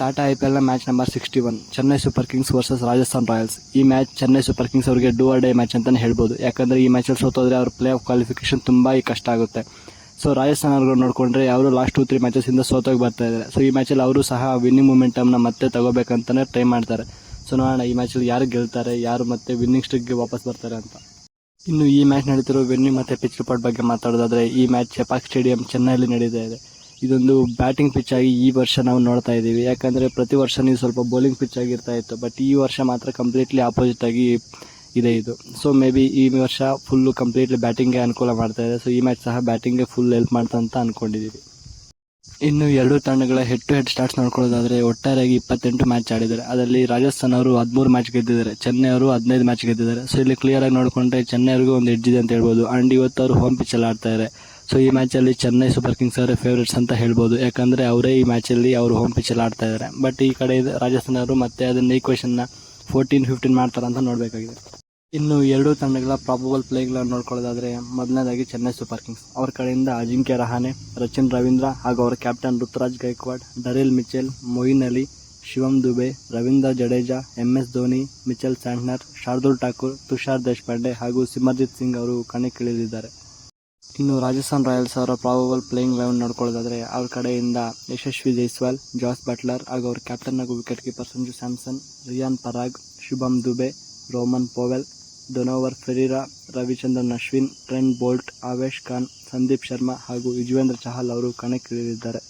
Tata IPL match number 61 Chennai super Kings versus Rajasthan Royals. ಈ match Chennai super Kings ಅವರಿಗೆ do or die match ಅಂತಾನೆ ಹೇಳ್ಬೋದು. ಯಾಕಂದ್ರೆ ಈ ಮ್ಯಾಚಲ್ಲಿ ಸೋತೋದ್ರೆ ಅವ್ರ ಪ್ಲೇ ಆಫ್ ಕ್ವಾಲಿಫಿಕೇಶನ್ ತುಂಬಾ ಕಷ್ಟ ಆಗುತ್ತೆ. ಸೊ ರಾಜಸ್ಥಾನ್ ಅವ್ರಿಗೆ ನೋಡ್ಕೊಂಡ್ರೆ ಅವರು ಲಾಸ್ಟ್ 2-3 ಮ್ಯಾಚಸ್ ಇಂದ ಸೋತೋಗಿ ಬರ್ತಾ ಇದ್ದಾರೆ. ಸೊ ಈ ಮ್ಯಾಚಲ್ಲಿ ಅವರು ಸಹ ವಿನ್ನಿಂಗ್ ಮೊಮೆಂಟಮ್ನ ಮತ್ತೆ ತಗೋಬೇಕಂತಾನೆ ಟ್ರೈ ಮಾಡ್ತಾರೆ. ಸೊ ನೋಡೋಣ ಈ ಮ್ಯಾಚಲ್ಲಿ ಯಾರು ಗೆಲ್ತಾರೆ, ಯಾರು ಮತ್ತೆ ವಿನ್ನಿಂಗ್ ಸ್ಟ್ರಿಕ್ಗೆ ವಾಪಸ್ ಬರ್ತಾರೆ ಅಂತ. ಇನ್ನು ಈ ಮ್ಯಾಚ್ ನಡೀತಿರೋ ವೆನ್ಯೂ ಮತ್ತೆ ಪಿಚ್ ರಿಪೋರ್ಟ್ ಬಗ್ಗೆ ಮಾತಾಡೋದಾದ್ರೆ, ಈ ಮ್ಯಾಚ್ ಚೆಪಾಕ್ ಸ್ಟೇಡಿಯಂ ಚೆನ್ನೈಯಲ್ಲಿ ನಡೀತಾ ಇದೆ. ಇದೊಂದು ಬ್ಯಾಟಿಂಗ್ ಪಿಚ್ ಆಗಿ ಈ ವರ್ಷ ನಾವು ನೋಡ್ತಾ ಇದ್ದೀವಿ. ಯಾಕಂದ್ರೆ ಪ್ರತಿ ವರ್ಷ ನೀವು ಸ್ವಲ್ಪ ಬೌಲಿಂಗ್ ಪಿಚ್ ಆಗಿರ್ತಾ ಇತ್ತು, ಬಟ್ ಈ ವರ್ಷ ಮಾತ್ರ ಕಂಪ್ಲೀಟ್ಲಿ ಆಪೋಸಿಟ್ ಆಗಿ ಇದೆ ಇದು. ಸೊ ಮೇ ಬಿ ಈ ವರ್ಷ ಫುಲ್ಲು ಕಂಪ್ಲೀಟ್ಲಿ ಬ್ಯಾಟಿಂಗ್ಗೆ ಅನುಕೂಲ ಮಾಡ್ತಾ ಇದೆ. ಸೊ ಈ ಮ್ಯಾಚ್ ಸಹ ಬ್ಯಾಟಿಂಗ್ಗೆ ಫುಲ್ ಹೆಲ್ಪ್ ಮಾಡ್ತಾ ಅಂತ ಅನ್ಕೊಂಡಿದ್ದೀವಿ. ಇನ್ನು ಎರಡು ತಂಡಗಳ ಹೆಡ್ ಟು ಹೆಡ್ ಸ್ಟಾರ್ಟ್ಸ್ ನೋಡ್ಕೊಳ್ಳೋದಾದ್ರೆ, ಒಟ್ಟಾರೆಯಾಗಿ 28 ಮ್ಯಾಚ್ ಆಡಿದ್ದಾರೆ. ಅದರಲ್ಲಿ ರಾಜಸ್ಥಾನ್ ಅವರು 13 ಮ್ಯಾಚ್ ಗೆದ್ದಿದ್ದಾರೆ, ಚೆನ್ನೈ ಅವರು 15 ಮ್ಯಾಚ್ ಗೆದ್ದಿದ್ದಾರೆ. ಸೊ ಇಲ್ಲಿ ಕ್ಲಿಯರ್ ಆಗಿ ನೋಡಿಕೊಂಡ್ರೆ ಚೆನ್ನೈ ಅವ್ರಿಗೂ ಒಂದು ಎಡ್ಜ್ ಇದೆ ಅಂತ ಹೇಳ್ಬೋದು. ಅಂಡ್ ಇವತ್ತು ಅವರು ಹೋಮ್ ಪಿಚ್ ಅಲ್ಲಿ ಆಡ್ತಾ ಇದ್ದಾರೆ. ಸೊ ಈ ಮ್ಯಾಚಲ್ಲಿ ಚೆನ್ನೈ ಸೂಪರ್ ಕಿಂಗ್ಸ್ ಅವರೇ ಫೇವರೇಟ್ಸ್ ಅಂತ ಹೇಳ್ಬೋದು. ಯಾಕಂದ್ರೆ ಅವರೇ ಈ ಮ್ಯಾಚಲ್ಲಿ ಅವರು ಹೋಮ್ ಪಿಚ್ ಅಲ್ಲಿ ಆಡ್ತಾ ಇದ್ದಾರೆ. ಬಟ್ ಈ ಕಡೆ ರಾಜಸ್ಥಾನ್ ಅವರು ಮತ್ತೆ ಅದನ್ನ ಈಕ್ವೇಷನ್ನ 14-15 ಮಾಡ್ತಾರಂತ ನೋಡಬೇಕಾಗಿದೆ. ಇನ್ನು ಎರಡೂ ತಂಡಗಳ ಪ್ರಾಬಬಲ್ ಪ್ಲೇಗಳನ್ನು ನೋಡ್ಕೊಳ್ಳೋದಾದ್ರೆ, ಮೊದಲನೇದಾಗಿ ಚೆನ್ನೈ ಸೂಪರ್ ಕಿಂಗ್ಸ್ ಅವ್ರ ಕಡೆಯಿಂದ ಅಜಿಂಕ್ಯ ರಹಾನೆ, ರಚಿನ್ ರವೀಂದ್ರ ಹಾಗೂ ಅವರ captain Ruturaj Gaikwad, Daryl Mitchell, Moeen Ali, Shivam Dube, Ravindra Jadeja, MS Dhoni, Mitchell Santner, Shardul Thakur, Tushar Deshpande ಹಾಗೂ ಸಿಮರ್ಜಿತ್ ಸಿಂಗ್ ಅವರು ಕಣಕ್ಕಿಳಿದಿದ್ದಾರೆ. ಇನ್ನು ರಾಜಸ್ಥಾನ್ ರಾಯಲ್ಸ್ ಅವರ ಪ್ರಾಬಬಲ್ ಪ್ಲೇಯಿಂಗ್ 11 ನೋಡ್ಕೊಳ್ಳೋದಾದ್ರೆ, ಅವ್ರ ಕಡೆಯಿಂದ ಯಶಸ್ವಿ ಜೈಸ್ವಾಲ್, ಜಾಸ್ ಬಟ್ಲರ್ ಹಾಗೂ ಅವರ ಕ್ಯಾಪ್ಟನ್ ಹಾಗೂ wicket keeper Sanju Samson, Riyan Parag, Shubham Dube, Rovman Powell, Donovan Ferreira, Ravichandran Ashwin, Trent Boult, Avesh Khan, Sandeep Sharma ಹಾಗೂ ಯುಜ್ವೇಂದ್ರ ಚಹಲ್ ಅವರು ಕಣಕ್ಕಿಳಿದಿದ್ದಾರೆ.